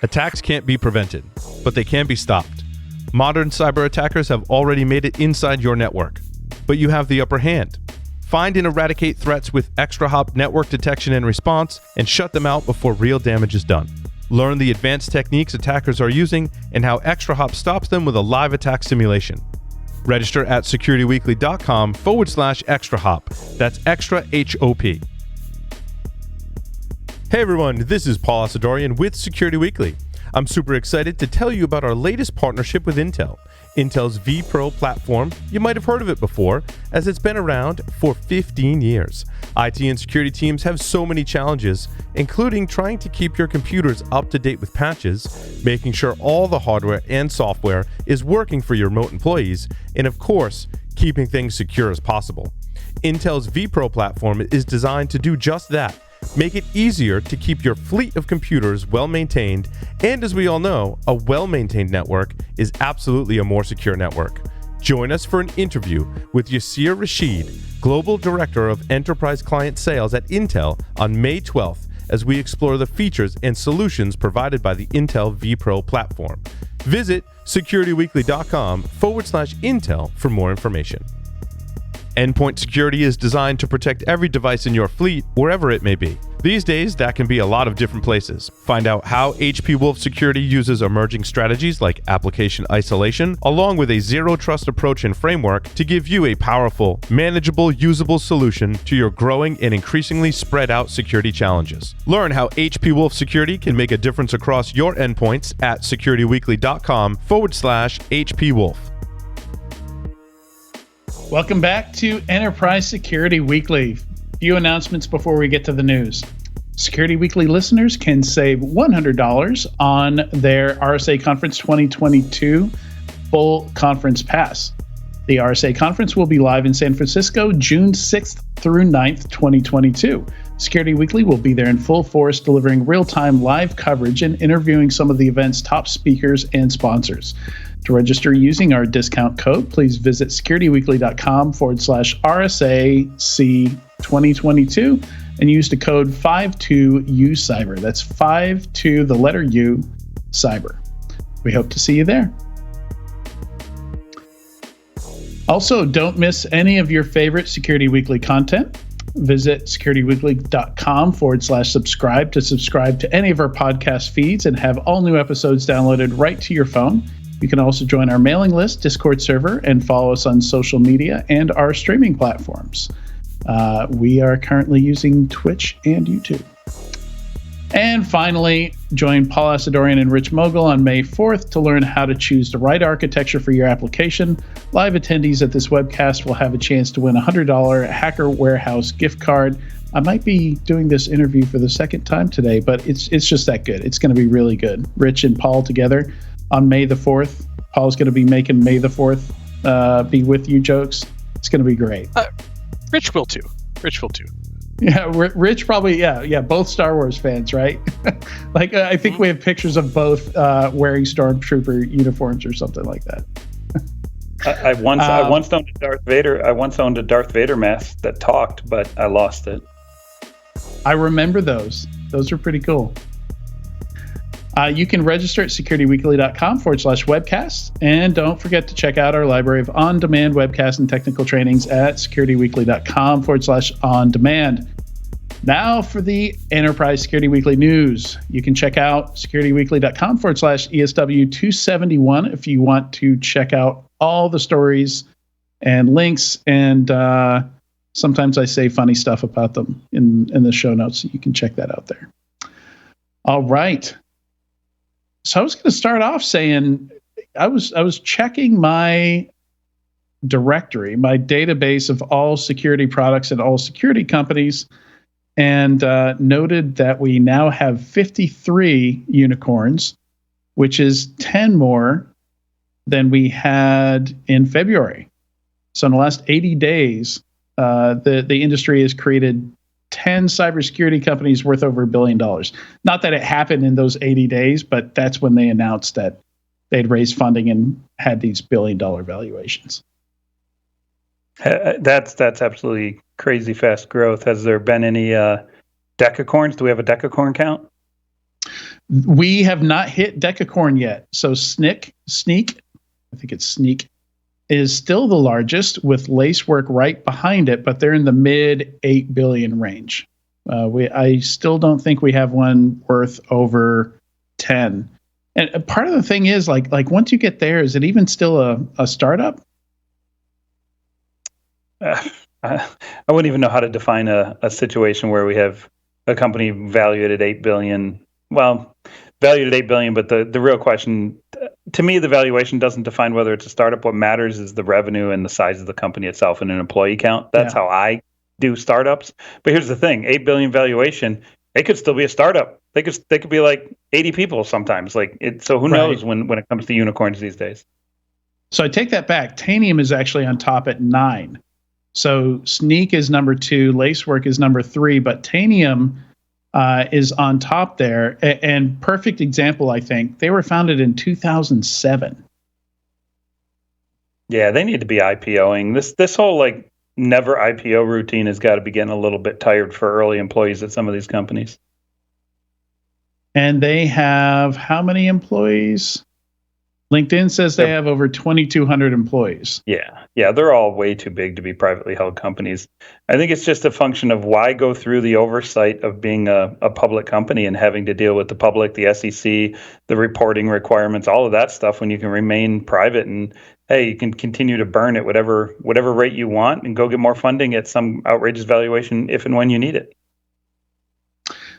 Attacks can't be prevented, but they can be stopped. Modern cyber attackers have already made it inside your network, but you have the upper hand. Find and eradicate threats with ExtraHop network detection and response, and shut them out before real damage is done. Learn the advanced techniques attackers are using and how ExtraHop stops them with a live attack simulation. Register at securityweekly.com/ExtraHop. That's extra HOP. Hey everyone, this is Paul Asadorian with Security Weekly. I'm super excited to tell you about our latest partnership with Intel. Intel's vPro platform, you might have heard of it before, as it's been around for 15 years. IT and security teams have so many challenges, including trying to keep your computers up to date with patches, making sure all the hardware and software is working for your remote employees, and of course, keeping things secure as possible. Intel's vPro platform is designed to do just that. Make it easier to keep your fleet of computers well-maintained, and as we all know, a well-maintained network is absolutely a more secure network. Join us for an interview with Yasir Rashid, Global Director of Enterprise Client Sales at Intel on May 12th as we explore the features and solutions provided by the Intel vPro platform. Visit securityweekly.com/Intel for more information. Endpoint security is designed to protect every device in your fleet, wherever it may be. These days, that can be a lot of different places. Find out how HP Wolf Security uses emerging strategies like application isolation, along with a zero-trust approach and framework to give you a powerful, manageable, usable solution to your growing and increasingly spread-out security challenges. Learn how HP Wolf Security can make a difference across your endpoints at securityweekly.com/HP Wolf. Welcome back to Enterprise Security Weekly. Few announcements before we get to the news. Security Weekly listeners can save $100 on their RSA Conference 2022 full conference pass. The RSA Conference will be live in San Francisco June 6th through 9th, 2022. Security Weekly will be there in full force, delivering real-time live coverage and interviewing some of the event's top speakers and sponsors. To register using our discount code, please visit securityweekly.com/RSAC 2022 and use the code 52UCyber. That's 52, the letter U, Cyber. We hope to see you there. Also, don't miss any of your favorite Security Weekly content. Visit securityweekly.com/subscribe to subscribe to any of our podcast feeds and have all new episodes downloaded right to your phone. You can also join our mailing list, Discord server, and follow us on social media and our streaming platforms. We are currently using Twitch and YouTube. And finally, join Paul Asadorian and Rich Mogul on May 4th to learn how to choose the right architecture for your application. Live attendees at this webcast will have a chance to win a $100 Hacker Warehouse gift card. I might be doing this interview for the second time today, but it's just that good. It's going to be really good. Rich and Paul together on May the 4th. Paul's going to be making May the 4th be with you jokes. It's going to be great. Rich will too. Yeah, Rich probably, yeah, both Star Wars fans, right? Like, I think we have pictures of both wearing Stormtrooper uniforms or something like that. I once owned a Darth Vader. I once owned a Darth Vader mask that talked, but I lost it. I remember those. Those are pretty cool. You can register at securityweekly.com/webcast. And don't forget to check out our library of on-demand webcasts and technical trainings at securityweekly.com/on-demand. Now for the Enterprise Security Weekly news. You can check out securityweekly.com/ESW 271 if you want to check out all the stories and links. And sometimes I say funny stuff about them in the show notes. So you can check that out there. All right. So I was going to start off saying I was checking my directory, my database of all security products and all security companies, and noted that we now have 53 unicorns, which is 10 more than we had in February. So in the last 80 days, the industry has created 10 cybersecurity companies worth over $1 billion. Not that it happened in those 80 days, but that's when they announced that they'd raised funding and had these $1 billion valuations. That's absolutely crazy fast growth. Has there been any decacorns? Do we have a decacorn count? We have not hit Decacorn yet. So Sneak, I think it's Sneak, is still the largest with Lacework right behind it, but they're in the mid 8 billion range. I still don't think we have one worth over 10. And part of the thing is like once you get there, is it even still a startup? I wouldn't even know how to define a situation where we have a company valued at 8 billion. Well, valued at 8 billion, but the real question, to me, the valuation doesn't define whether it's a startup. What matters is the revenue and the size of the company itself and an employee count. That's how I do startups. But here's the thing: 8 billion valuation, it could still be a startup. They could be like 80 people sometimes. So who knows when it comes to unicorns these days. So I take that back. Tanium is actually on top at 9. So Sneak is number 2, Lacework is number 3, but Tanium is on top there. And perfect example, I think. They were founded in 2007. Yeah, they need to be IPOing. This whole never IPO routine has got to be getting a little bit tired for early employees at some of these companies. And they have how many employees? LinkedIn says they have over 2,200 employees. Yeah, they're all way too big to be privately held companies. I think it's just a function of why go through the oversight of being a public company and having to deal with the public, the SEC, the reporting requirements, all of that stuff when you can remain private and, hey, you can continue to burn at whatever rate you want and go get more funding at some outrageous valuation if and when you need it.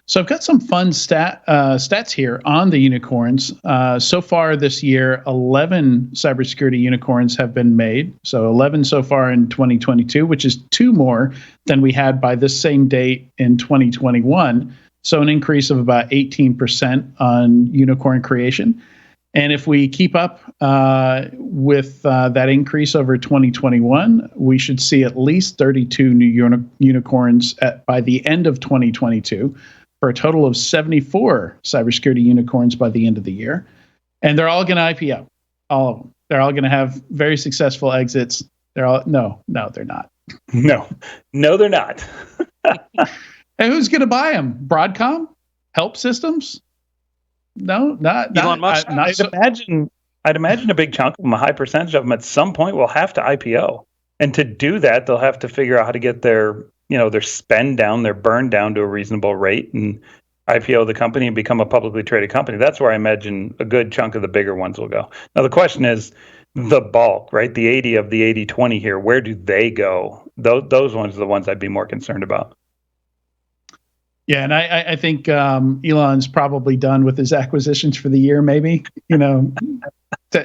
So I've got some fun stats here on the unicorns. So far this year, 11 cybersecurity unicorns have been made. So 11 so far in 2022, which is 2 more than we had by this same date in 2021. So an increase of about 18% on unicorn creation. And if we keep up with that increase over 2021, we should see at least 32 new unicorns by the end of 2022. For a total of 74 cybersecurity unicorns by the end of the year. And they're all going to IPO, all of them. They're all going to have very successful exits. No, they're not. No, they're not. And who's going to buy them? Broadcom? Help Systems? No, not Elon Musk. I'd imagine a big chunk of them, a high percentage of them at some point will have to IPO. And to do that, they'll have to figure out how to get their spend down, their burn down to a reasonable rate and IPO the company and become a publicly traded company. That's where I imagine a good chunk of the bigger ones will go. Now, the question is the bulk, right? The 80 of the 80-20 here, where do they go? Those ones are the ones I'd be more concerned about. Yeah, and I think Elon's probably done with his acquisitions for the year, maybe.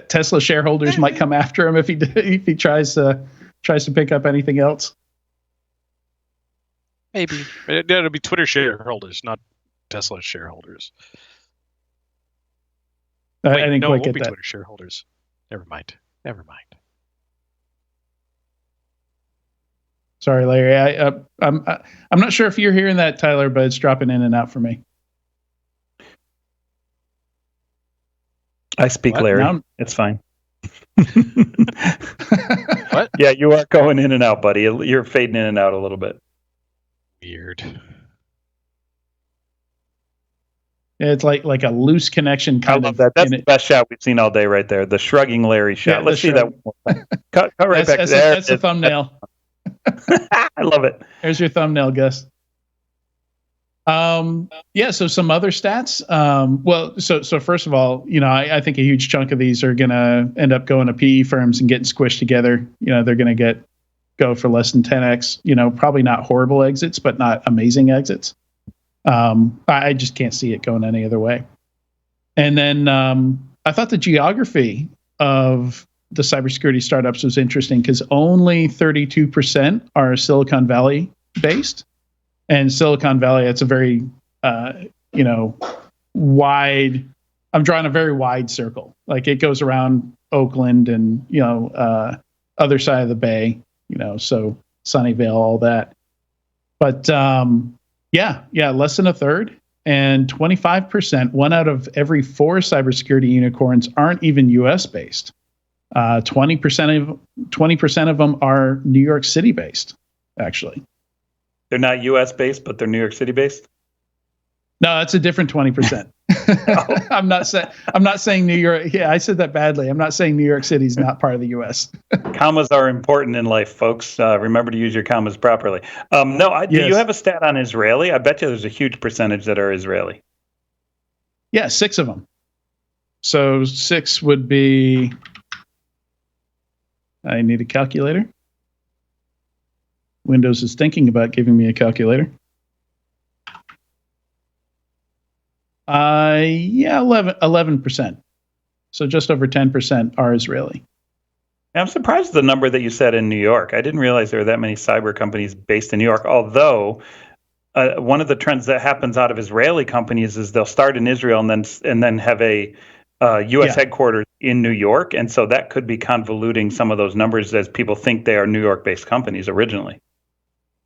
Tesla shareholders might come after him if he tries to pick up anything else. Maybe. It'll be Twitter shareholders, not Tesla shareholders. I didn't quite get be that. Twitter shareholders. Never mind. Sorry, Larry. I'm not sure if you're hearing that, Tyler, but it's dropping in and out for me. I speak Larry. It's fine. What? Yeah, you are going in and out, buddy. You're fading in and out a little bit. Weird. Yeah, it's like a loose connection kind of. That. That's the best shot we've seen all day right there. The shrugging Larry shot. Let's see that one more time. Cut right back there. That's the thumbnail. I love it. There's your thumbnail, Gus. So some other stats. So first of all, I think a huge chunk of these are going to end up going to PE firms and getting squished together. They're going to go for less than 10x. Probably not horrible exits, but not amazing exits. I just can't see it going any other way. And then I thought the geography of the cybersecurity startups was interesting because only 32% are Silicon Valley based. And Silicon Valley, it's a very, wide, I'm drawing a very wide circle. Like it goes around Oakland and, other side of the Bay, so Sunnyvale, all that. But less than a third. And 25%, 1 out of every 4 cybersecurity unicorns aren't even US based. 20% of them are New York City based, actually. They're not US based, but they're New York City based? No, it's a different 20%. I'm not saying New York. Yeah, I said that badly. I'm not saying New York City is not part of the U.S. Commas are important in life, folks. Remember to use your commas properly. Do you have a stat on Israeli? I bet you there's a huge percentage that are Israeli. Yeah, 6 of them. So 6 would be. I need a calculator. Windows is thinking about giving me a calculator. 11%. So just over 10% are Israeli. I'm surprised at the number that you said in New York. I didn't realize there were that many cyber companies based in New York, although one of the trends that happens out of Israeli companies is they'll start in Israel and then have a U.S. headquarters in New York. And so that could be convoluting some of those numbers as people think they are New York-based companies originally.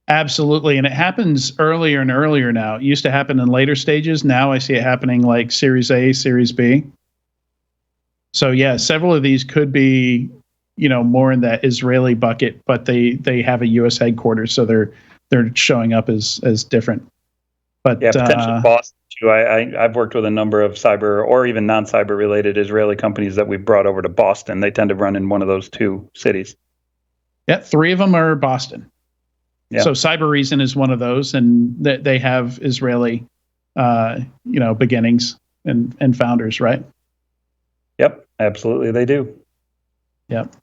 Absolutely. And it happens earlier and earlier now. It used to happen in later stages. Now I see it happening like Series A, Series B. So yeah, several of these could be, more in that Israeli bucket, but they have a U.S. headquarters, so they're showing up as different. But yeah, potentially Boston too. I've worked with a number of cyber or even non-cyber related Israeli companies that we've brought over to Boston. They tend to run in one of those 2 cities. Yeah, 3 of them are Boston. Yeah. So Cyber Reason is one of those, and they have Israeli, beginnings and founders, right? Yep, absolutely, they do. Yep.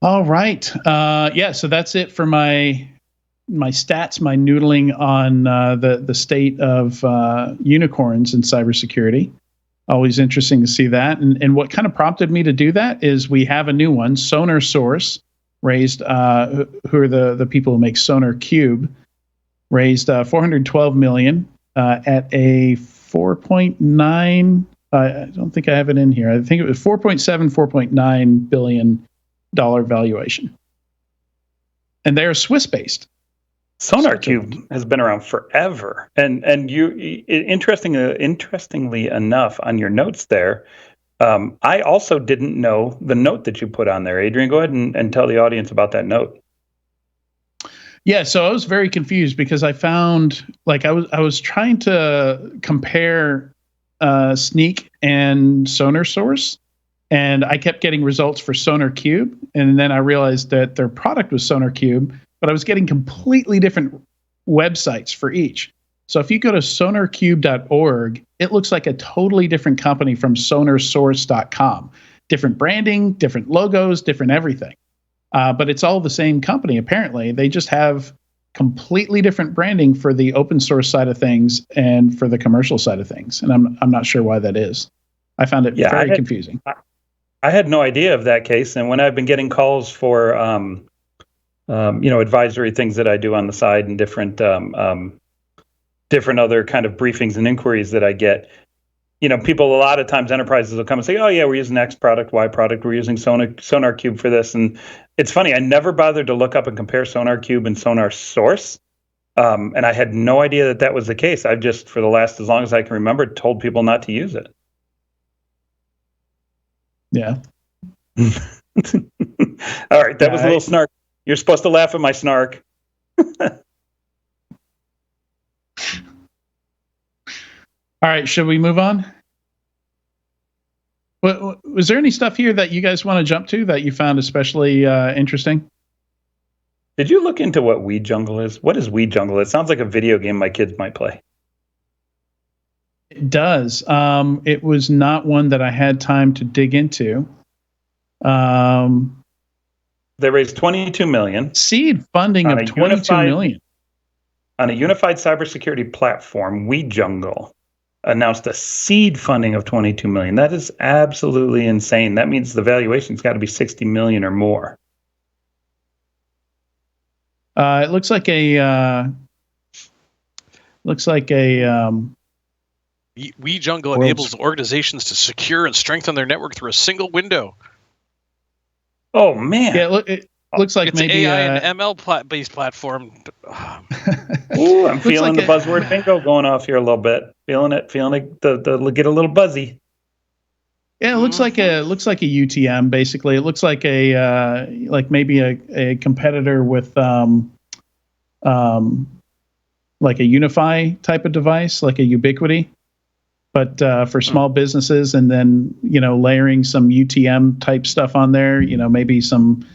All right. So that's it for my stats, my noodling on the state of unicorns in cybersecurity. Always interesting to see that. And what kind of prompted me to do that is we have a new one, Sonar Source. Raised, who are the people who make Sonar Cube, raised $412 million at a 4.9. I don't think I have it in here. I think it was $4.9 billion valuation, and they're Swiss-based. Sonar Cube has been around forever, and interestingly enough, on your notes there. I also didn't know the note that you put on there. Adrian, go ahead and tell the audience about that note. Yeah, so I was very confused because I found I was trying to compare Sneak and Sonar Source, and I kept getting results for Sonar Cube, and then I realized that their product was Sonar Cube, but I was getting completely different websites for each. So if you go to sonarcube.org, it looks like a totally different company from sonarsource.com. Different branding, different logos, different everything. But it's all the same company, apparently. They just have completely different branding for the open source side of things and for the commercial side of things. And I'm not sure why that is. I found it very confusing. I had no idea of that case. And when I've been getting calls for, advisory things that I do on the side and different other kind of briefings and inquiries that I get, people, a lot of times enterprises will come and say, oh yeah, we're using X product, Y product, we're using Sonar Cube for this. And it's funny, I never bothered to look up and compare Sonar Cube and Sonar Source. And I had no idea that was the case. I've just, for the last, as long as I can remember, told people not to use it. Yeah. All right. That was a little snark. You're supposed to laugh at my snark. All right, should we move on? Was there any stuff here that you guys want to jump to that you found especially interesting? Did you look into what Weed Jungle is? What is Weed Jungle? It sounds like a video game my kids might play. It does. It was not one that I had time to dig into. They raised $22 million. Seed funding of $22 million. On a unified cybersecurity platform, Weed Jungle announced a seed funding of $22 million. That is absolutely insane. That means the valuation's got to be $60 million or more. It looks like a Weed Jungle enables organizations to secure and strengthen their network through a single window. Oh man! Yeah, it looks like it's maybe AI and ML based platform. Ooh, I'm feeling the buzzword bingo going off here a little bit. Feeling it. The get a little buzzy. Yeah, it looks like a UTM basically. It looks like maybe a competitor with like a Unify type of device, like a Ubiquity, but for small businesses, and then, layering some UTM type stuff on there, maybe some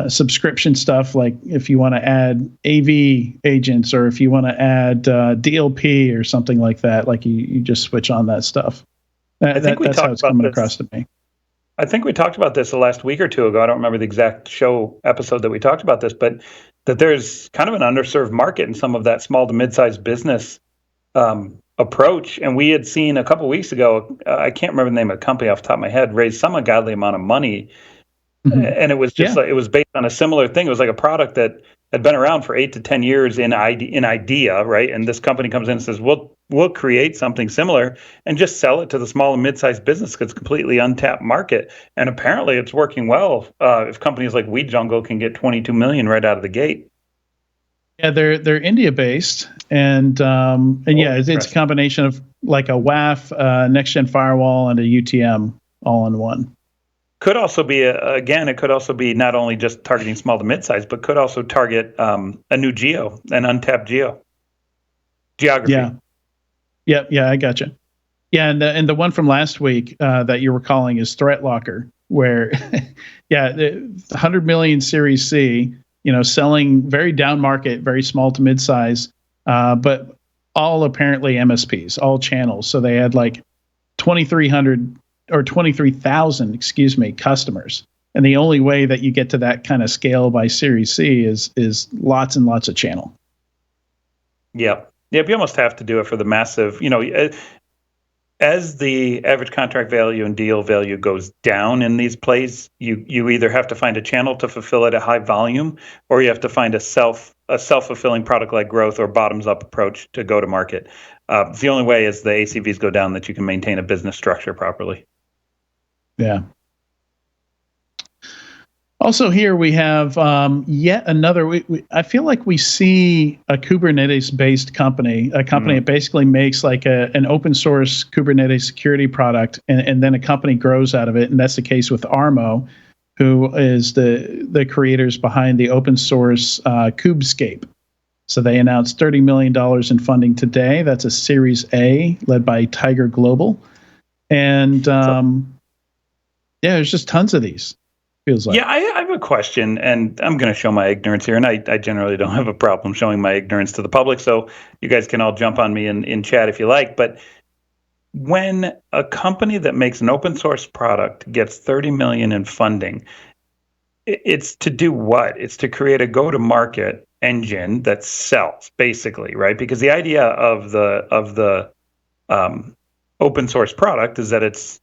subscription stuff, like if you want to add AV agents, or if you want to add DLP or something like that, like you just switch on that stuff. That's how it's coming across to me. I think we talked about this the last week or two ago. I don't remember the exact show episode that we talked about this, but that there's kind of an underserved market in some of that small to mid-sized business approach. And we had seen a couple of weeks ago, I can't remember the name of the company off the top of my head, raise some ungodly amount of money. And it was just like, it was based on a similar thing. It was like a product that had been around for 8 to 10 years in idea, right? And this company comes in and says, we'll create something similar and just sell it to the small and mid-sized business, because it's completely untapped market. And apparently it's working well. If companies like Weed Jungle can get 22 million right out of the gate. Yeah, they're India based, and it's a combination of like a WAF, next gen firewall, and a UTM all in one. Could also be it could also be not only just targeting small to mid-size, but could also target a new geo, an untapped geography. Yeah, I gotcha. Yeah, and the one from last week that you were calling is Threat Locker, where the 100 million Series C, selling very down market, very small to mid-size, but all apparently MSPs, all channels. So they had like 2,300 or 23,000, customers. And the only way that you get to that kind of scale by Series C is lots and lots of channel. Yeah. You almost have to do it for the massive, as the average contract value and deal value goes down in these plays, you either have to find a channel to fulfill it at high volume, or you have to find a self-fulfilling product-like growth or bottoms-up approach to go to market. It's the only way, as the ACVs go down, that you can maintain a business structure properly. Yeah. Also here we have yet another, I feel like we see a Kubernetes-based company, a company that basically makes like an open source Kubernetes security product, and then a company grows out of it. And that's the case with Armo, who is the creators behind the open source Kubescape. So they announced $30 million in funding today. That's a Series A led by Tiger Global. And there's just tons of these. Feels like. Yeah, I have a question, and I'm going to show my ignorance here, and I generally don't have a problem showing my ignorance to the public, so you guys can all jump on me in chat if you like. But when a company that makes an open source product gets $30 million in funding, it's to do what? It's to create a go-to-market engine that sells, basically, right? Because the idea of the open source product is that it's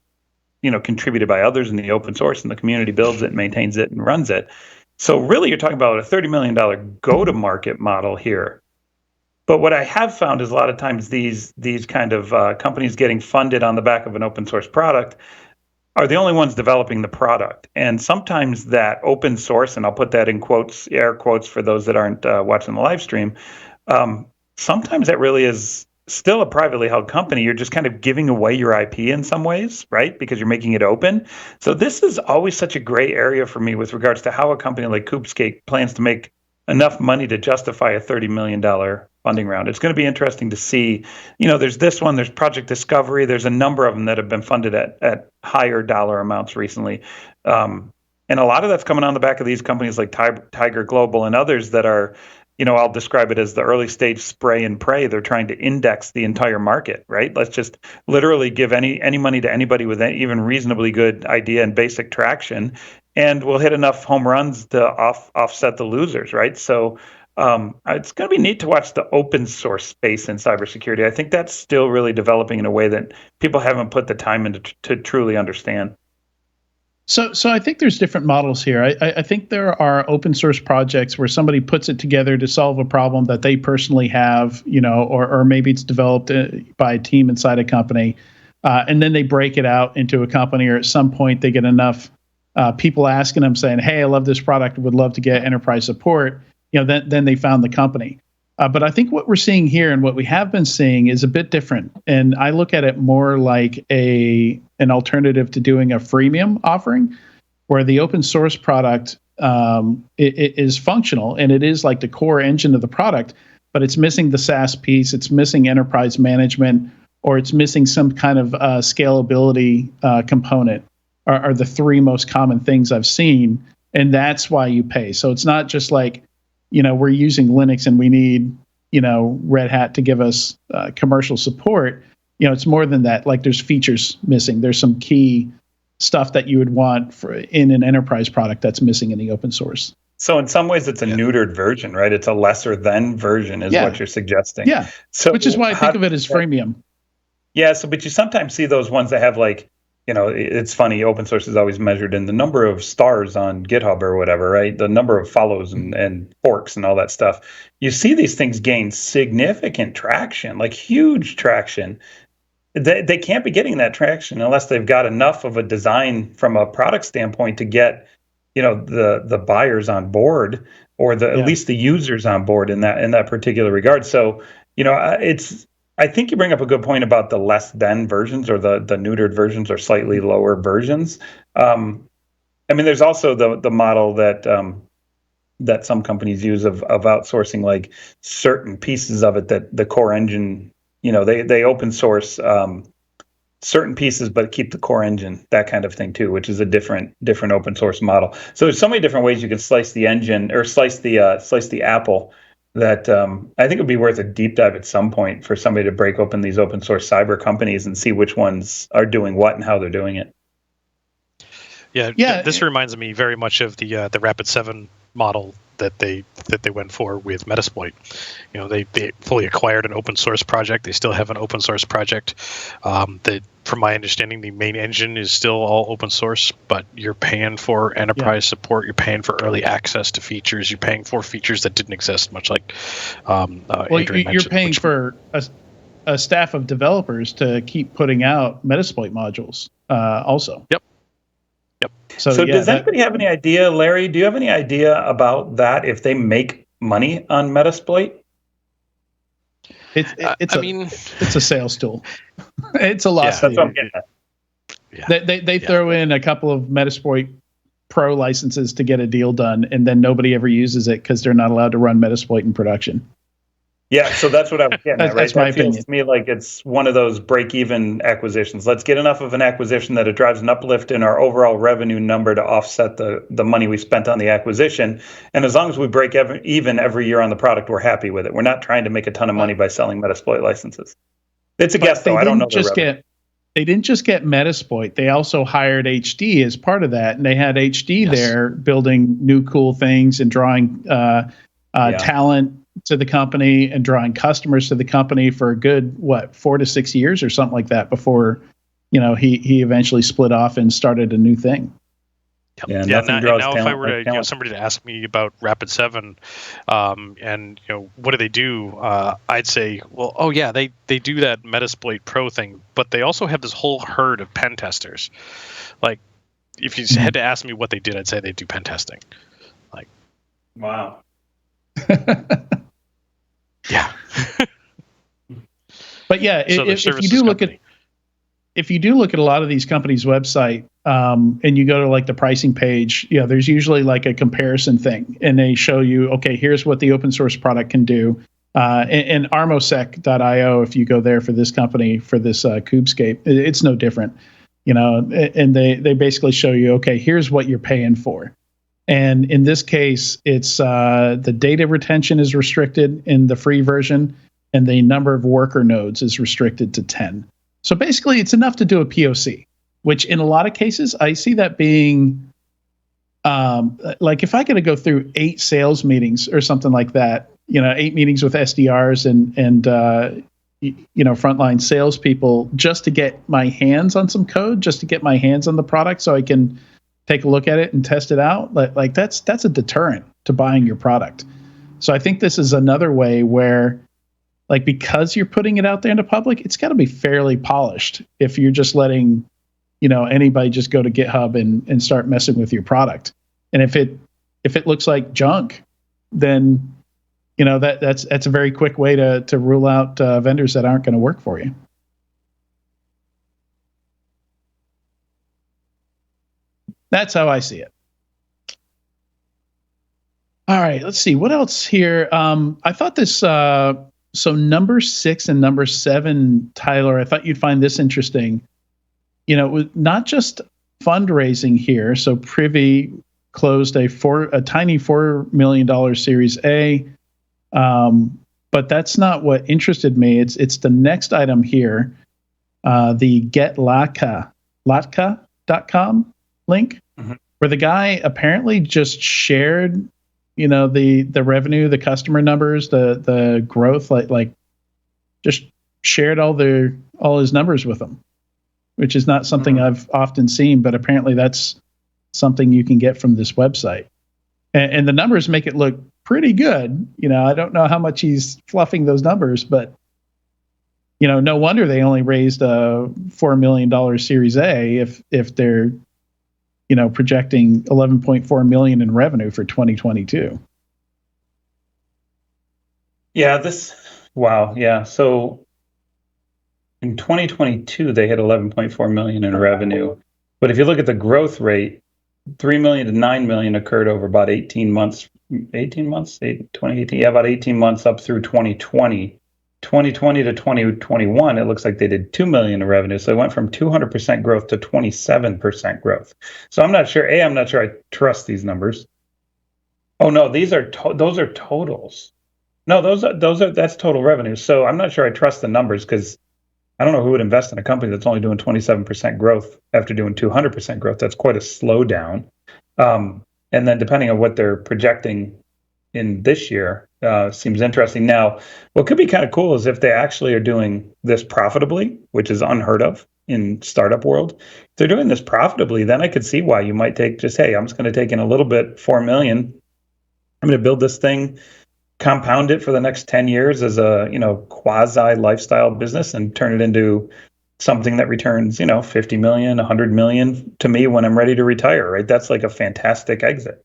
contributed by others in the open source, and the community builds it, maintains it, and runs it. So really, you're talking about a $30 million go-to-market model here. But what I have found is a lot of times these kind of companies getting funded on the back of an open source product are the only ones developing the product. And sometimes that open source, and I'll put that in quotes, air quotes for those that aren't watching the live stream, sometimes that really is still a privately held company. You're just kind of giving away your IP in some ways, right? Because you're making it open. So this is always such a gray area for me with regards to how a company like Kubescape plans to make enough money to justify a $30 million funding round. It's going to be interesting to see. There's this one, there's Project Discovery. There's a number of them that have been funded at higher dollar amounts recently. And a lot of that's coming on the back of these companies like Tiger Global and others that are, I'll describe it as the early stage spray and pray. They're trying to index the entire market, right? Let's just literally give any money to anybody with an even reasonably good idea and basic traction, and we'll hit enough home runs to offset the losers, right? So it's going to be neat to watch the open source space in cybersecurity. I think that's still really developing in a way that people haven't put the time into to truly understand. So I think there's different models here. I think there are open source projects where somebody puts it together to solve a problem that they personally have, or maybe it's developed by a team inside a company, and then they break it out into a company, or at some point they get enough people asking them saying, "Hey, I love this product, would love to get enterprise support." Then they found the company. But I think what we're seeing here and what we have been seeing is a bit different. And I look at it more like an alternative to doing a freemium offering, where the open source product it is functional and it is like the core engine of the product. but it's missing the SaaS piece, it's missing enterprise management, or it's missing some kind of scalability component are the three most common things I've seen. And that's why you pay. So it's not just like, we're using Linux and we need, Red Hat to give us commercial support. It's more than that. Like there's features missing. There's some key stuff that you would want in an enterprise product that's missing in the open source. So in some ways, it's a neutered version, right? It's a lesser than version is what you're suggesting. Yeah. So which is why I think of it as freemium. Yeah. So, but you sometimes see those ones that have like, it's funny. Open source is always measured in the number of stars on GitHub or whatever, right? The number of follows and forks and all that stuff. You see these things gain significant traction, like huge traction. They can't be getting that traction unless they've got enough of a design from a product standpoint to get, the buyers on board, or at least the users on board in that particular regard. So, I think you bring up a good point about the less than versions, or the neutered versions, or slightly lower versions. There's also the model that some companies use of outsourcing like certain pieces of it, that the core engine, they open source certain pieces but keep the core engine, that kind of thing too, which is a different open source model. So there's so many different ways you can slice the engine, or slice the apple, that I think it would be worth a deep dive at some point for somebody to break open these open source cyber companies and see which ones are doing what and how they're doing it. Yeah. This reminds me very much of the Rapid7 model that they went for with Metasploit. They fully acquired an open source project. They still have an open source project. From my understanding, the main engine is still all open source, but you're paying for enterprise support. You're paying for early access to features. You're paying for features that didn't exist, much like you're paying for a staff of developers to keep putting out Metasploit modules also. Yep. So does anybody have any idea, Larry, do you have any idea about that, if they make money on Metasploit? It's a sales tool. It's a loss. That's what I'm getting at. Yeah. They throw in a couple of Metasploit Pro licenses to get a deal done, and then nobody ever uses it because they're not allowed to run Metasploit in production. Yeah, so that's what I was getting at, right? That's my opinion. Feels to me like it's one of those break-even acquisitions. Let's get enough of an acquisition that it drives an uplift in our overall revenue number to offset the money we spent on the acquisition. And as long as we break even every year on the product, we're happy with it. We're not trying to make a ton of money by selling Metasploit licenses. It's a guess, though. I don't know. They didn't just get Metasploit. They also hired HD as part of that, and they had HD there building new cool things and drawing talent to the company and drawing customers to the company for a good 4 to 6 years or something like that before he eventually split off and started a new thing. Now if I were to somebody to ask me about Rapid7 and what do they do, I'd say, well, they do that Metasploit Pro thing, but they also have this whole herd of pen testers. Like, if you had to ask me what they did, I'd say they do pen testing. Like, wow. Yeah. But if you do look at a lot of these companies' website, and you go to like the pricing page, there's usually like a comparison thing, and they show you, okay, here's what the open source product can do. And armosec.io, if you go there for this company, for this Kubescape, it's no different, and they basically show you, okay, here's what you're paying for. And in this case, it's the data retention is restricted in the free version, and the number of worker nodes is restricted to 10. So basically, it's enough to do a POC, which in a lot of cases, I see that being like if I got to go through 8 sales meetings or something like that, 8 meetings with SDRs and frontline salespeople just to get my hands on some code, just to get my hands on the product so I can take a look at it and test it out. Like that's a deterrent to buying your product. So I think this is another way where, like, because you're putting it out there in the public, it's got to be fairly polished. If you're just letting, anybody just go to GitHub and start messing with your product, and if it looks like junk, then that's a very quick way to rule out vendors that aren't going to work for you. That's how I see it. All right, let's see what else here. I thought this. So number 6 and number 7, Tyler, I thought you'd find this interesting. Not just fundraising here. So Privy closed a tiny $4 million Series A. But that's not what interested me. It's the next item here, the getlatka.com link, where the guy apparently just shared, the revenue, the customer numbers, the growth, like just shared all his numbers with them, which is not something I've often seen, but apparently that's something you can get from this website. And the numbers make it look pretty good. I don't know how much he's fluffing those numbers, but no wonder they only raised a $4 million Series A if they're projecting 11.4 million in revenue for 2022. Yeah, wow. Yeah. So in 2022, they hit 11.4 million in revenue. But if you look at the growth rate, 3 million to 9 million occurred over about 18 months, 2018. Yeah, about 18 months up through 2020. 2020 to 2021, it looks like they did 2 million in revenue. So it went from 200% growth to 27% growth. So I'm not sure. I'm not sure I trust these numbers. Oh no, those are totals. No, that's total revenue. So I'm not sure I trust the numbers, because I don't know who would invest in a company that's only doing 27% growth after doing 200% growth. That's quite a slowdown. And then depending on what they're projecting in this year, seems interesting. Now, what could be kind of cool is if they actually are doing this profitably, which is unheard of in startup world. If they're doing this profitably, then I could see why you might take just, hey, I'm just going to take in a little bit, 4 million. I'm going to build this thing, compound it for the next 10 years as a, quasi lifestyle business, and turn it into something that returns, 50 million, 100 million to me when I'm ready to retire, right? That's like a fantastic exit.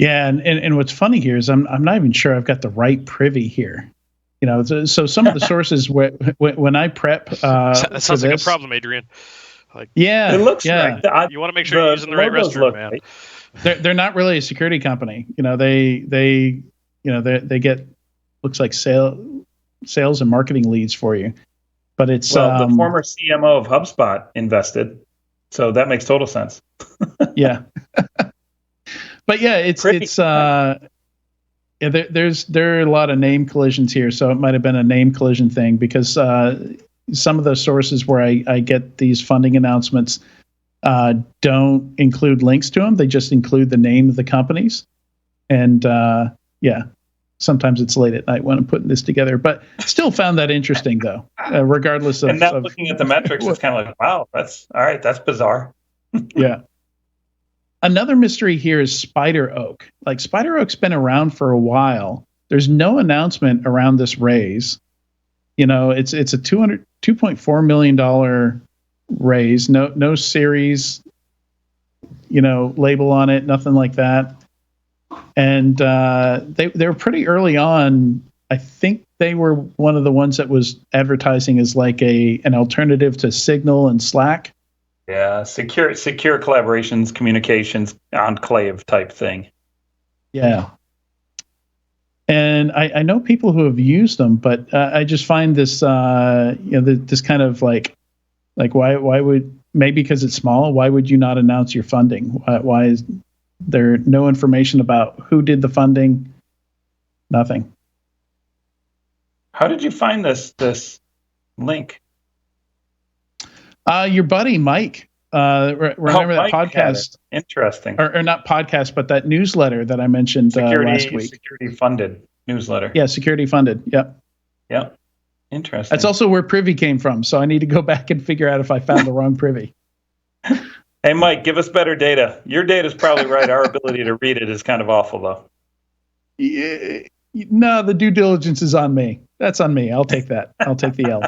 Yeah, and what's funny here is I'm not even sure I've got the right privy here. So some of the sources when I prep, that sounds like a problem, Adrian. Yeah, it looks right. You want to make sure you're using the right restroom, man. Right. They're not really a security company. They get, looks like sales and marketing leads for you, but it's the former CMO of HubSpot invested, so that makes total sense. Yeah. But yeah, there are a lot of name collisions here, so it might have been a name collision thing, because some of the sources where I get these funding announcements don't include links to them. They just include the name of the companies. And sometimes it's late at night when I'm putting this together, but still found that interesting though, regardless of. And now looking at the metrics, it's kind of like, wow, that's all right. That's bizarre. Yeah. Another mystery here is Spider Oak. Like, Spider Oak's been around for a while. There's no announcement around this raise. It's a $2.4 million raise. No series, label on it, nothing like that. And they were pretty early on. I think they were one of the ones that was advertising as like an alternative to Signal and Slack. Yeah, secure collaborations, communications, enclave type thing. Yeah. And I know people who have used them, but I just find this, this kind of like why would, maybe because it's small, why would you not announce your funding? Why is there no information about who did the funding? Nothing. How did you find this link? Your buddy Mike, remember that Mike podcast? Interesting. Or not podcast, but that newsletter that I mentioned last week. Security funded newsletter. Yeah, security funded. Yep. Yep. Interesting. That's also where Privy came from. So I need to go back and figure out if I found the wrong Privy. Hey, Mike, give us better data. Your data is probably right. Our ability to read it is kind of awful, though. Yeah, no, the due diligence is on me. That's on me. I'll take that. I'll take the L.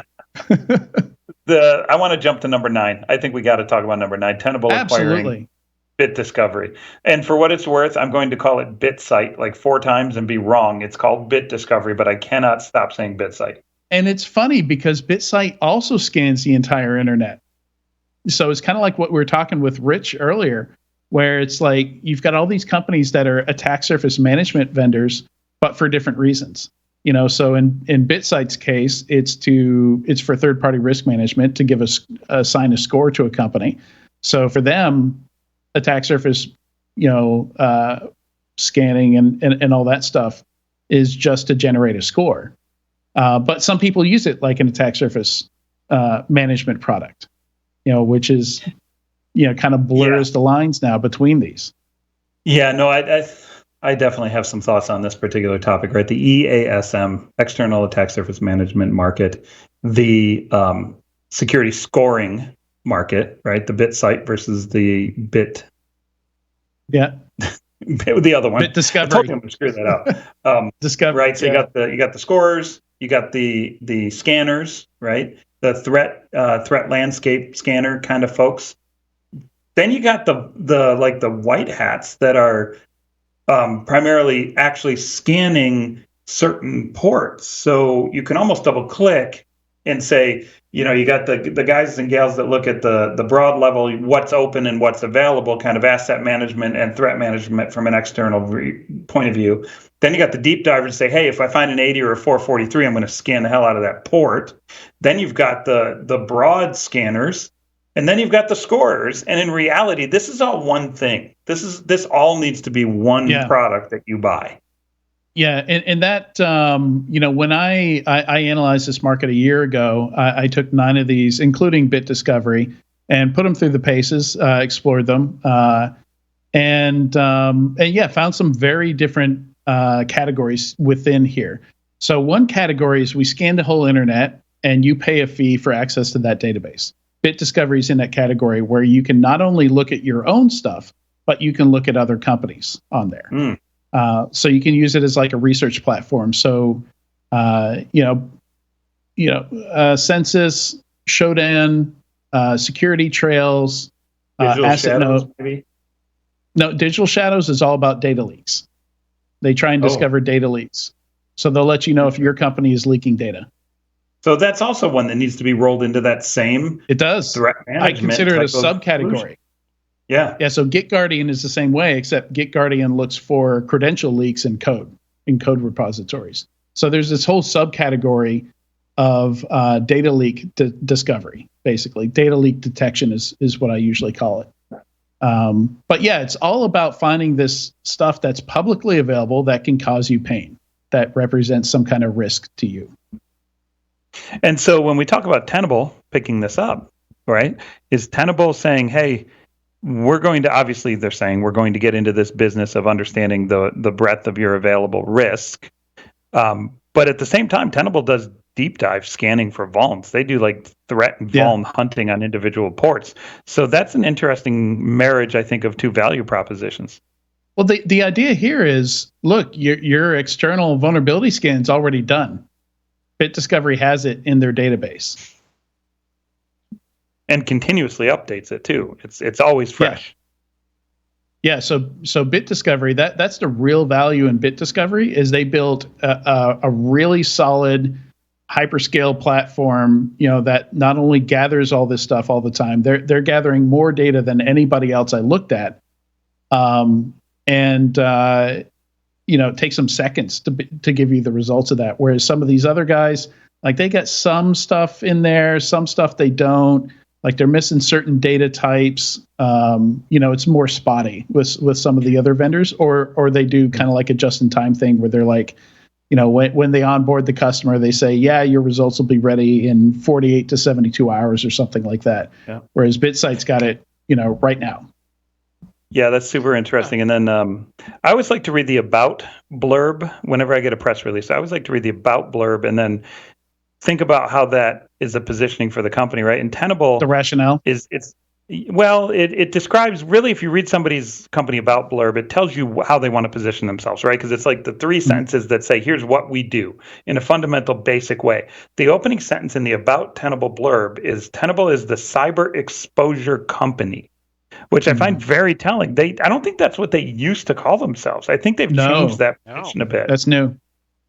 I want to jump to number 9. I think we got to talk about number 9. Tenable acquiring Bit Discovery. And for what it's worth, I'm going to call it BitSite like 4 times and be wrong. It's called Bit Discovery, but I cannot stop saying BitSite. And it's funny because BitSite also scans the entire internet. So it's kind of like what we were talking with Rich earlier, where it's like you've got all these companies that are attack surface management vendors, but for different reasons. So in BitSight's case, it's for third-party risk management to assign a score to a company. So for them, attack surface, scanning and all that stuff is just to generate a score. But some people use it like an attack surface management product, which is, kind of blurs the lines now between these. Yeah, no, I definitely have some thoughts on this particular topic, right? The EASM, External Attack Surface Management market, the security scoring market, right? The BitSight versus the Bit. Yeah. The other one. Bit Discovery. I told you I'm going to screw that up. Discovery. Right. So you got the scorers, you got the scanners, right? The threat landscape scanner kind of folks. Then you got the white hats that are primarily actually scanning certain ports. So you can almost double click and say, you got the guys and gals that look at the broad level, what's open and what's available, kind of asset management and threat management from an external point of view. Then you got the deep divers say, hey, if I find an 80 or a 443, I'm going to scan the hell out of that port. Then you've got the broad scanners, and then you've got the scorers. And in reality, this is all one thing. This all needs to be one product that you buy. Yeah, and that when I analyzed this market a year ago, I took 9 of these, including Bit Discovery, and put them through the paces, explored them, and found some very different categories within here. So one category is we scan the whole internet, and you pay a fee for access to that database. Bit Discovery is in that category where you can not only look at your own stuff, but you can look at other companies on there. So you can use it as like a research platform. So, Census, Shodan, Security Trails, Asset Node. Maybe? No, Digital Shadows is all about data leaks. They try and discover data leaks. So they'll let you know if your company is leaking data. So that's also one that needs to be rolled into that same. It does. Threat management. I consider it a subcategory. Yeah. Yeah. So GitGuardian is the same way, except GitGuardian looks for credential leaks in code repositories. So there's this whole subcategory of data leak discovery, basically. Data leak detection is what I usually call it. But yeah, it's all about finding this stuff that's publicly available that can cause you pain, that represents some kind of risk to you. And so when we talk about Tenable picking this up, right, is Tenable saying, hey, we're going to get into this business of understanding the breadth of your available risk. But at the same time, Tenable does deep dive scanning for vulns. They do like threat and vuln hunting on individual ports. So that's an interesting marriage, I think, of two value propositions. Well, the idea here is, look, your external vulnerability scan's already done. Bit Discovery has it in their database. And continuously updates it too. It's always fresh. Yeah. So Bit Discovery, that's the real value in Bit Discovery, is they built a really solid hyperscale platform, that not only gathers all this stuff all the time, they're gathering more data than anybody else I looked at. It takes some seconds to give you the results of that. Whereas some of these other guys, like, they get some stuff in there, some stuff they don't. Like, they're missing certain data types. It's more spotty with some of the other vendors, or they do kind of like a just-in-time thing where they're like, when they onboard the customer, they say, yeah, your results will be ready in 48 to 72 hours or something like that. Yeah. Whereas BitSight's got it, right now. Yeah, that's super interesting. And then I always like to read the about blurb whenever I get a press release. I always like to read the about blurb and then think about how that is a positioning for the company, right? And Tenable, the rationale it describes, really, if you read somebody's company about blurb, it tells you how they want to position themselves, right? Because it's like the 3 sentences that say, here's what we do in a fundamental, basic way. The opening sentence in the about Tenable blurb is, Tenable is the cyber exposure company, which I find very telling. I don't think that's what they used to call themselves. I think they've changed that position a bit. That's new.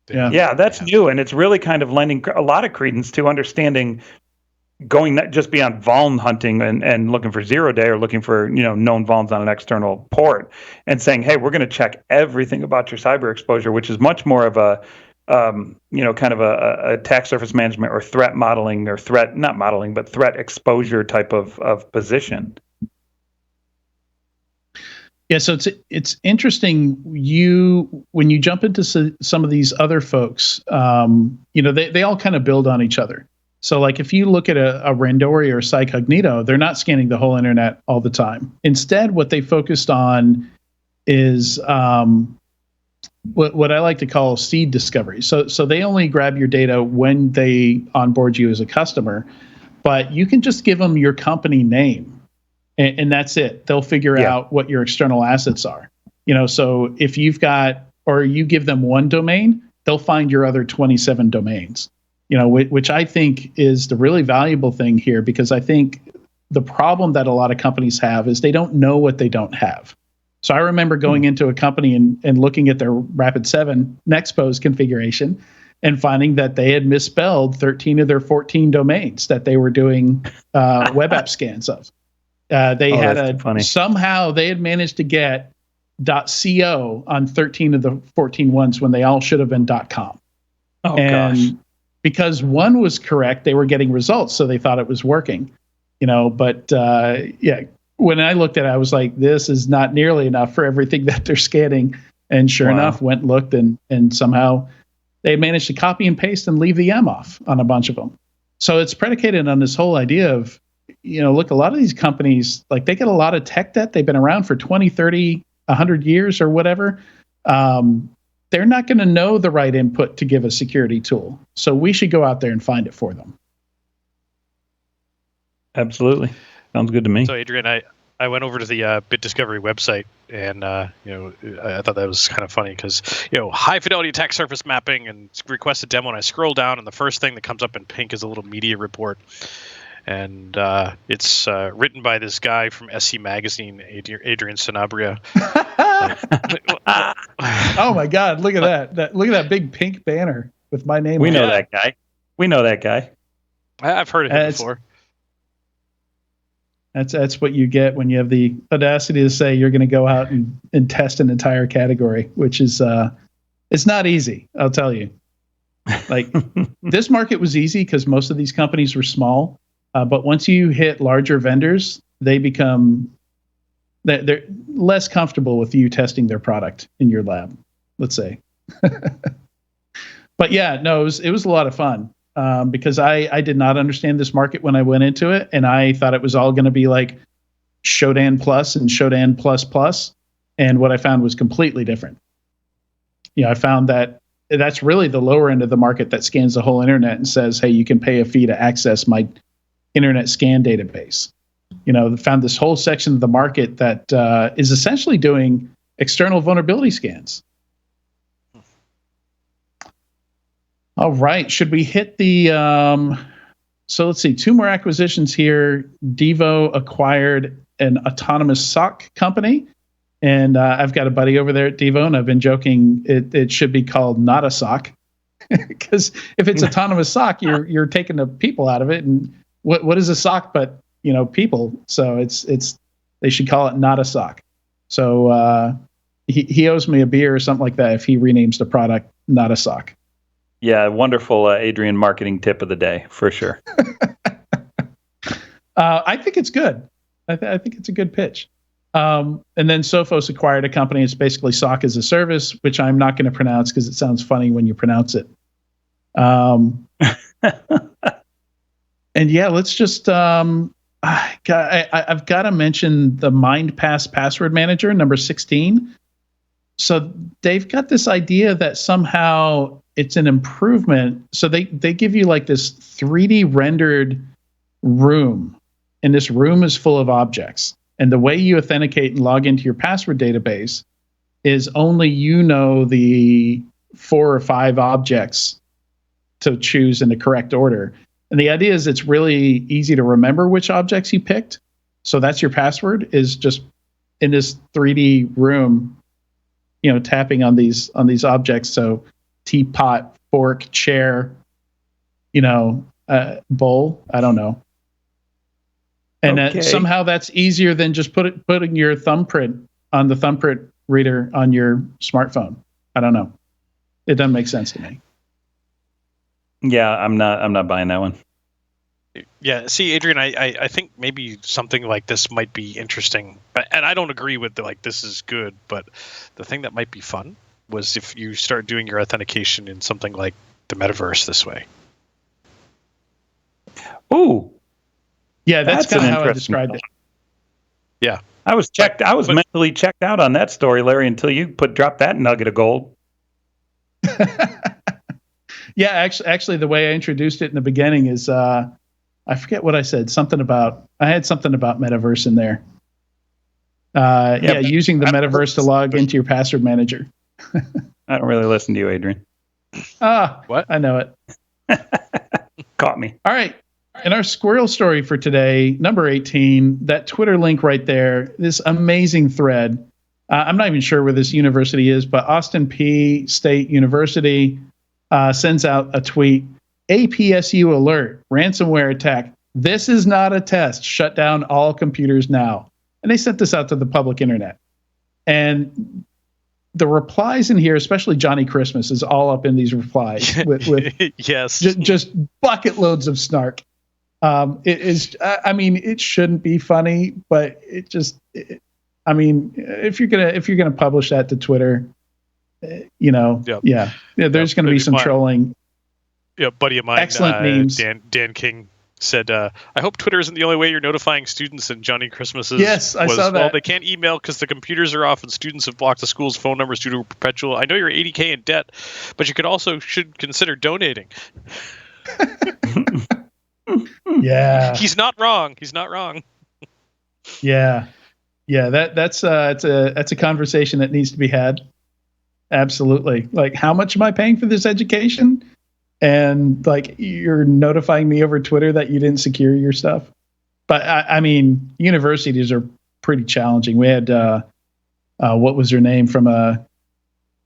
Yeah, that's new, and it's really kind of lending a lot of credence to understanding going just beyond vuln hunting and looking for 0-day or looking for known vulns on an external port and saying, hey, we're going to check everything about your cyber exposure, which is much more of a kind of a attack surface management or threat modeling or threat exposure type of position. Yeah, so it's interesting. When you jump into some of these other folks, they all kind of build on each other. So, like if you look at a Randori or Cycognito, they're not scanning the whole internet all the time. Instead, what they focused on is what I like to call seed discovery. So they only grab your data when they onboard you as a customer, but you can just give them your company name. And that's it. They'll figure out what your external assets are. So if you've got, or you give them one domain, they'll find your other 27 domains, which I think is the really valuable thing here, because I think the problem that a lot of companies have is they don't know what they don't have. So I remember going into a company and looking at their Rapid7 Nexpose configuration and finding that they had misspelled 13 of their 14 domains that they were doing web app scans of. Somehow they had managed to get .co on 13 of the 14 ones when they all should have been .com. Oh, gosh. Because one was correct, they were getting results, so they thought it was working. When I looked at it, I was like, this is not nearly enough for everything that they're scanning. And sure enough, went and looked, and somehow they managed to copy and paste and leave the M off on a bunch of them. So it's predicated on this whole idea of, look, a lot of these companies, like they get a lot of tech debt. They've been around for 20, 30, 100 years or whatever. They're not going to know the right input to give a security tool. So we should go out there and find it for them. Absolutely. Sounds good to me. So Adrian, I went over to the Bit Discovery website, and I thought that was kind of funny because high fidelity attack surface mapping and request a demo, and I scroll down, and the first thing that comes up in pink is a little media report, and it's written by this guy from SC Magazine, Adrian Sanabria. Oh my God! Look at that! Look at that big pink banner with my name. We know that guy. I've heard of him before. That's what you get when you have the audacity to say you're going to go out and test an entire category, which is it's not easy. I'll tell you. Like this market was easy because most of these companies were small, but once you hit larger vendors, they're less comfortable with you testing their product in your lab, let's say. But yeah, no, it was a lot of fun. Because I did not understand this market when I went into it, and I thought it was all going to be like Shodan Plus and Shodan Plus Plus, and what I found was completely different. I found that that's really the lower end of the market that scans the whole internet and says, hey, you can pay a fee to access my internet scan database. Found this whole section of the market that is essentially doing external vulnerability scans. All right. Should we hit the so let's see, 2 more acquisitions here. Devo acquired an autonomous SOC company, and I've got a buddy over there at Devo, and I've been joking it should be called not a SOC, because if it's autonomous SOC, you're taking the people out of it, and what is a SOC but people? So it's they should call it not a SOC. So he owes me a beer or something like that if he renames the product not a SOC. Yeah, wonderful Adrian marketing tip of the day, for sure. I think it's good. I think it's a good pitch. And then Sophos acquired a company. It's basically SOC as a service, which I'm not going to pronounce because it sounds funny when you pronounce it. And yeah, let's just... I've got to mention the MindPass password manager, number 16. So they've got this idea that somehow it's an improvement. So they give you like this 3D rendered room, and this room is full of objects. And the way you authenticate and log into your password database is only the 4 or 5 objects to choose in the correct order. And the idea is it's really easy to remember which objects you picked. So that's your password, is just in this 3D room, tapping on these objects. So teapot, fork, chair, bowl, I don't know. And somehow that's easier than just putting your thumbprint on the thumbprint reader on your smartphone. I don't know. It doesn't make sense to me. Yeah, I'm not buying that one. Yeah, see, Adrian, I think maybe something like this might be interesting, and I don't agree with this is good, but the thing that might be fun was if you start doing your authentication in something like the metaverse this way. Ooh, yeah, that's kind of how I described it. Yeah, I was mentally checked out on that story, Larry, until you dropped that nugget of gold. Yeah, actually, the way I introduced it in the beginning is. I forget what I said. I had something about metaverse in there. Using the metaverse to log into your password manager. I don't really listen to you, Adrian. What? I know it. Caught me. All right. And our squirrel story for today, number 18, that Twitter link right there, this amazing thread. I'm not even sure where this university is, but Austin Peay State University sends out a tweet. APSU alert, ransomware attack. This is not a test. Shut down all computers now. And they sent this out to the public internet. And the replies in here, especially Johnny Christmas, is all up in these replies with yes, just bucket loads of snark. It is. I mean, it shouldn't be funny, but I mean, if you're gonna publish that to Twitter, there's gonna be some trolling. Yeah, buddy of mine, excellent memes. Dan King said, "I hope Twitter isn't the only way you're notifying students." And Johnny Christmas's yes, I saw that. Well, they can't email because the computers are off and students have blocked the school's phone numbers due to perpetual. I know you're $80K in debt, but you should consider donating. Yeah, he's not wrong. Yeah. That's a conversation that needs to be had. Absolutely. Like, how much am I paying for this education? And you're notifying me over Twitter that you didn't secure your stuff. But I mean, universities are pretty challenging. We had what was her name from a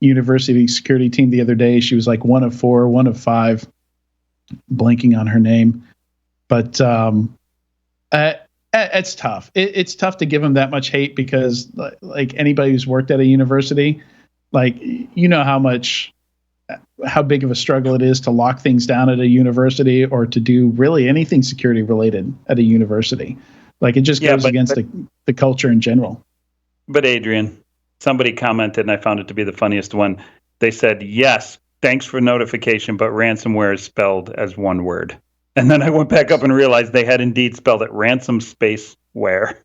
university security team the other day. She was like 1 of 4, 1 of 5, blanking on her name. But it's tough. It's tough to give them that much hate because anybody who's worked at a university, how big of a struggle it is to lock things down at a university or to do really anything security related at a university. It just goes against the culture in general. But Adrian, somebody commented, and I found it to be the funniest one. They said, yes, thanks for notification, but ransomware is spelled as one word. And then I went back up and realized they had indeed spelled it ransom space where.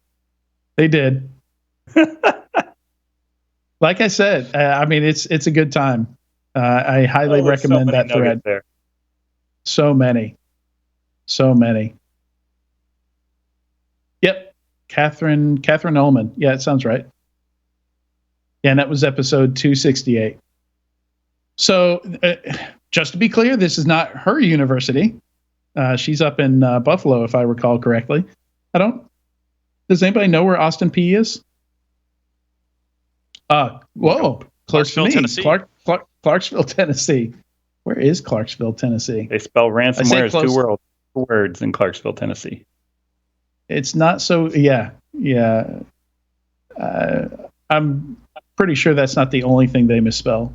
They did. Like I said, I mean, it's a good time. I highly recommend that thread. There. So many. Yep. Catherine Ullman. Yeah, it sounds right. Yeah, and that was episode 268. So just to be clear, this is not her university. She's up in Buffalo, if I recall correctly. Does anybody know where Austin Peay is? Whoa. Close to me. Tennessee. Clarksville, Tennessee. Where is Clarksville, Tennessee? They spell ransomware as two words in Clarksville, Tennessee. It's not so. Yeah. I'm pretty sure that's not the only thing they misspell.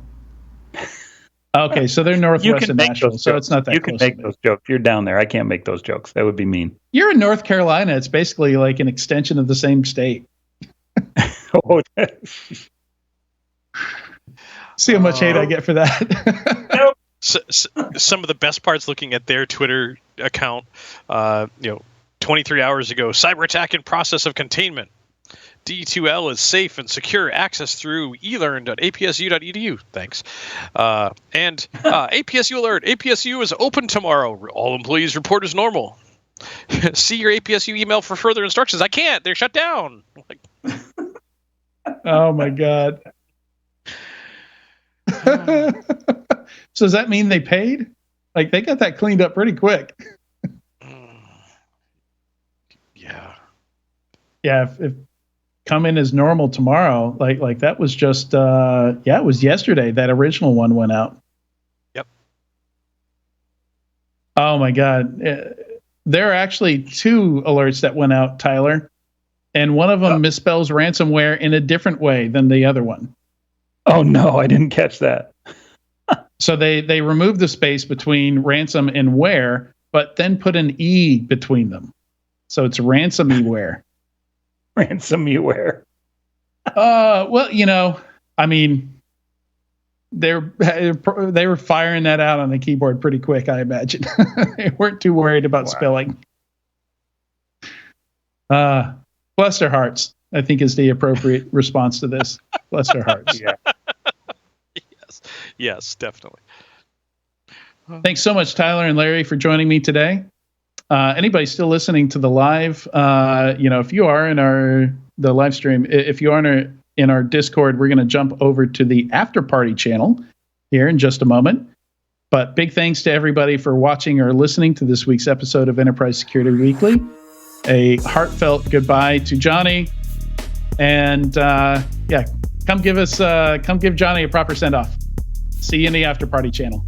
Okay, so they're northwest of Nashville, so it's not that close. You can make those jokes. You're down there. I can't make those jokes. That would be mean. You're in North Carolina. It's basically like an extension of the same state. See how much hate I get for that. Nope. So, some of the best parts looking at their Twitter account, 23 hours ago, cyber attack in process of containment. D2L is safe and secure. Access through elearn.apsu.edu. Thanks. And APSU alert. APSU is open tomorrow. All employees report as normal. See your APSU email for further instructions. I can't. They're shut down. Oh, my God. So does that mean they paid? They got that cleaned up pretty quick. Yeah. Yeah. If come in as normal tomorrow, like that was just, it was yesterday. That original one went out. Yep. Oh my God. there are actually 2 alerts that went out, Tyler, and one of them misspells ransomware in a different way than the other one. Oh no, I didn't catch that. So they removed the space between ransom and ware, but then put an E between them. So it's ransomware. Ransomware. Well, I mean, they were firing that out on the keyboard pretty quick, I imagine. They weren't too worried about spelling. Bless their hearts, I think, is the appropriate response to this. Bless their hearts. Yeah. Yes, definitely. Thanks so much, Tyler and Larry, for joining me today. Anybody still listening to the live, if you are in the live stream, if you are in our Discord, we're going to jump over to the after party channel here in just a moment. But big thanks to everybody for watching or listening to this week's episode of Enterprise Security Weekly. A heartfelt goodbye to Johnny, and come give Johnny a proper send off. See you in the after party channel.